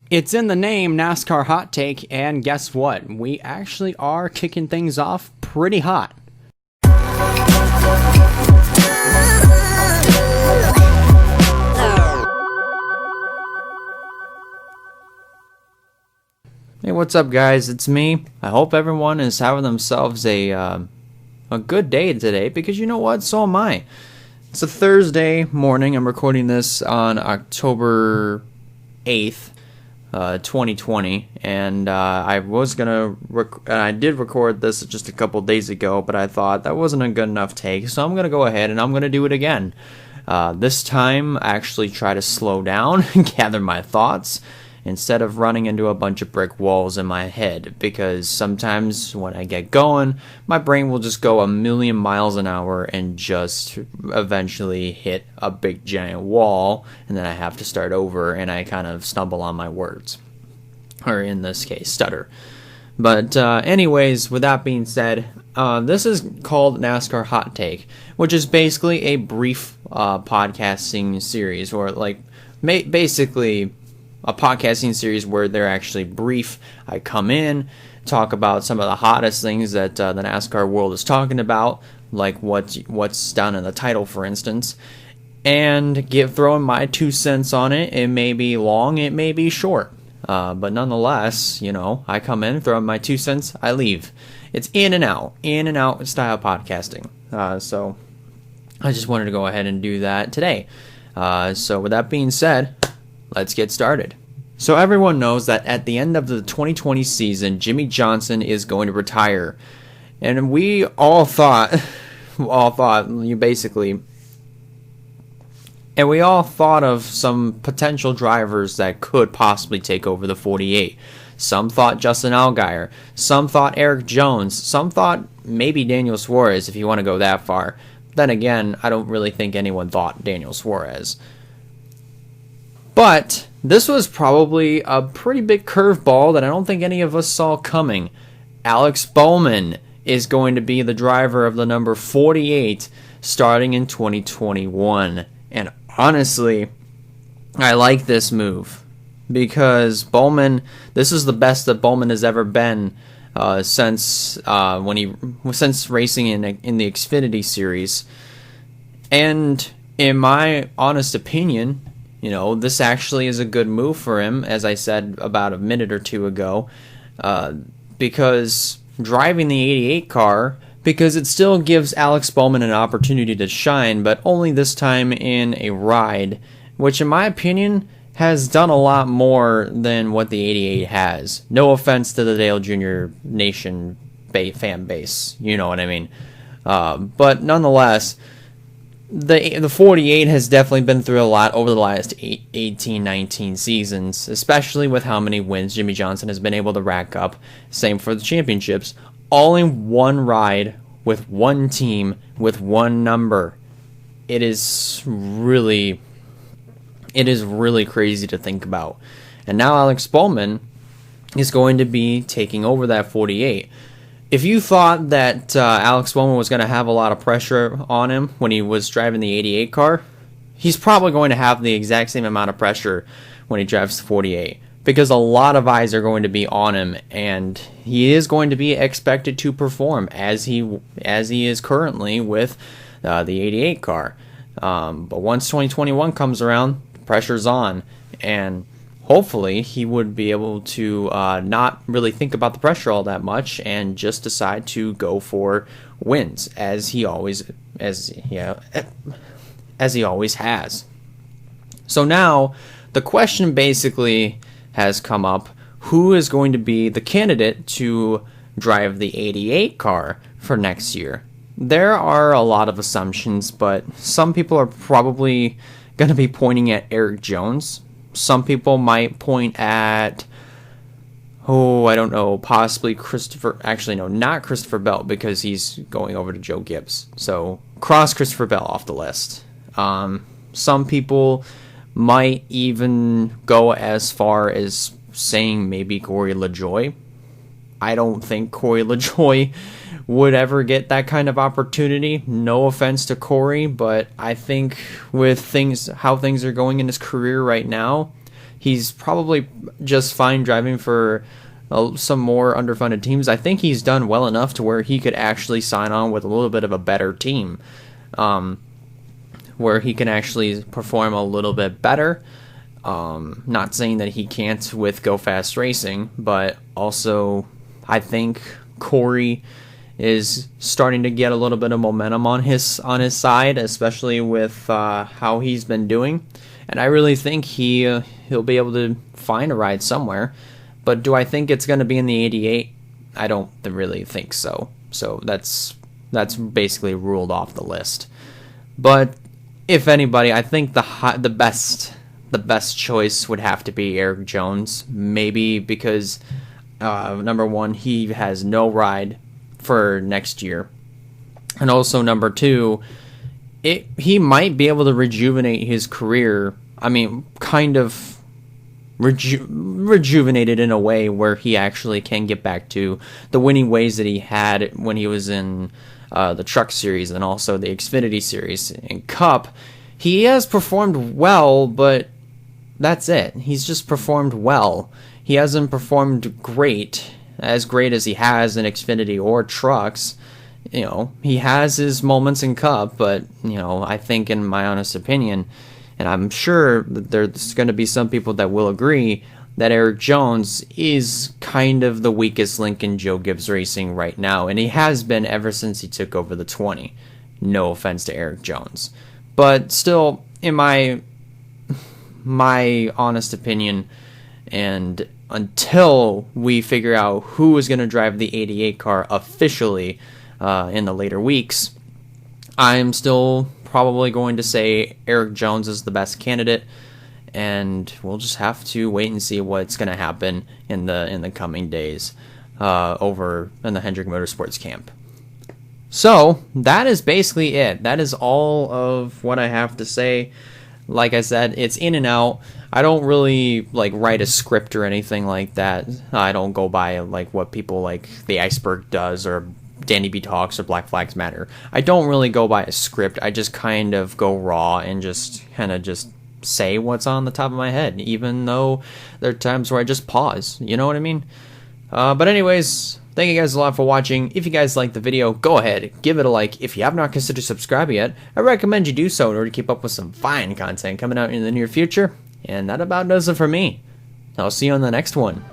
It's in the name, NASCAR Hot Take, and guess what? We actually are kicking things off pretty hot. Hey, what's up, guys? It's me. I hope everyone is having themselves a good day today, because you know what? So am I. It's a Thursday morning. I'm recording this on October 8th. 2020, and I did record this just a couple days ago, but I thought that wasn't a good enough take, so I'm gonna go ahead and I'm gonna do it again. This time, actually try to slow down and gather my thoughts instead of running into a bunch of brick walls in my head, because sometimes when I get going, my brain will just go a million miles an hour and just eventually hit a big giant wall, and then I have to start over and I kind of stumble on my words, or in this case, stutter. But anyways, with that being said, this is called NASCAR Hot Take, which is basically a brief podcasting series, or like basically a podcasting series where they're actually brief. I come in, talk about some of the hottest things that the NASCAR world is talking about, like what's down in the title, for instance, and throw in my 2 cents on it. It may be long, it may be short, but nonetheless, I come in, throw in my 2 cents, I leave. It's in and out style podcasting. So I just wanted to go ahead and do that today. So with that being said, let's get started. So everyone knows that at the end of the 2020 season, Jimmie Johnson is going to retire. And we all thought of some potential drivers that could possibly take over the 48. Some thought Justin Allgaier. Some thought Erik Jones. Some thought maybe Daniel Suarez, if you want to go that far. Then again, I don't really think anyone thought Daniel Suarez. But this was probably a pretty big curveball that I don't think any of us saw coming. Alex Bowman is going to be the driver of the number 48 starting in 2021. And honestly, I like this move, because Bowman, this is the best that Bowman has ever been since racing in the Xfinity series. And in my honest opinion, this actually is a good move for him, as I said about a minute or two ago, because driving the 88 car, because it still gives Alex Bowman an opportunity to shine, but only this time in a ride, which in my opinion has done a lot more than what the 88 has. No offense to the Dale Jr. Nation fan base, you know what I mean. But nonetheless, the 48 has definitely been through a lot over the last 18, 19 seasons, especially with how many wins Jimmie Johnson has been able to rack up. Same for the championships. All in one ride, with one team, with one number. It is really crazy to think about. And now Alex Bowman is going to be taking over that 48. If you thought that Alex Bowman was going to have a lot of pressure on him when he was driving the 88 car, he's probably going to have the exact same amount of pressure when he drives the 48, because a lot of eyes are going to be on him, and he is going to be expected to perform as he is currently with the 88 car. But once 2021 comes around, the pressure's on, and hopefully he would be able to not really think about the pressure all that much and just decide to go for wins, as he always has. So now the question basically has come up: who is going to be the candidate to drive the 88 car for next year? There are a lot of assumptions, but some people are probably going to be pointing at Erik Jones. Some people might point at, I don't know, possibly Christopher. Actually, no, not Christopher Bell, because he's going over to Joe Gibbs. So cross Christopher Bell off the list. Some people might even go as far as saying maybe Corey LaJoie. I don't think Corey LaJoie would ever get that kind of opportunity. No offense to Corey, but I think with how things are going in his career right now, He's probably just fine driving for some more underfunded teams. I think he's done well enough to where he could actually sign on with a little bit of a better team, where he can actually perform a little bit better. Not saying that he can't with Go Fast Racing, but also I think Corey is starting to get a little bit of momentum on his side, especially with how he's been doing, and I really think he'll be able to find a ride somewhere. But do I think it's going to be in the 88? I don't really think so. So that's basically ruled off the list. But if anybody, I think the best choice would have to be Eric Jones. Maybe because number one, he has no ride for next year, and also number two, he might be able to rejuvenate his career. I mean, kind of rejuvenated in a way where he actually can get back to the winning ways that he had when he was in the Truck Series and also the Xfinity Series. In Cup, he has performed well, but that's it. He's just performed well. He hasn't performed as great as he has in Xfinity or Trucks. You know, he has his moments in Cup, but, you know, I think, in my honest opinion, and I'm sure that there's going to be some people that will agree, that Eric Jones is kind of the weakest link in Joe Gibbs Racing right now, and he has been ever since he took over the 20. No offense to Eric Jones. But still, in my honest opinion, and until we figure out who is going to drive the 88 car officially in the later weeks, I'm still probably going to say Eric Jones is the best candidate, and we'll just have to wait and see what's going to happen in the coming days over in the Hendrick Motorsports camp. So that is basically it. That is all of what I have to say. Like I said, it's in and out. I don't really write a script or anything like that. I don't go by what people like the Iceberg does or Danny B Talks or Black Flags Matter. I don't really go by a script. I just kind of go raw and just say what's on the top of my head, even though there are times where I just pause. You know what I mean? But anyways, thank you guys a lot for watching. If you guys liked the video, go ahead, give it a like. If you have not considered subscribing yet, I recommend you do so in order to keep up with some fine content coming out in the near future. And that about does it for me. I'll see you on the next one.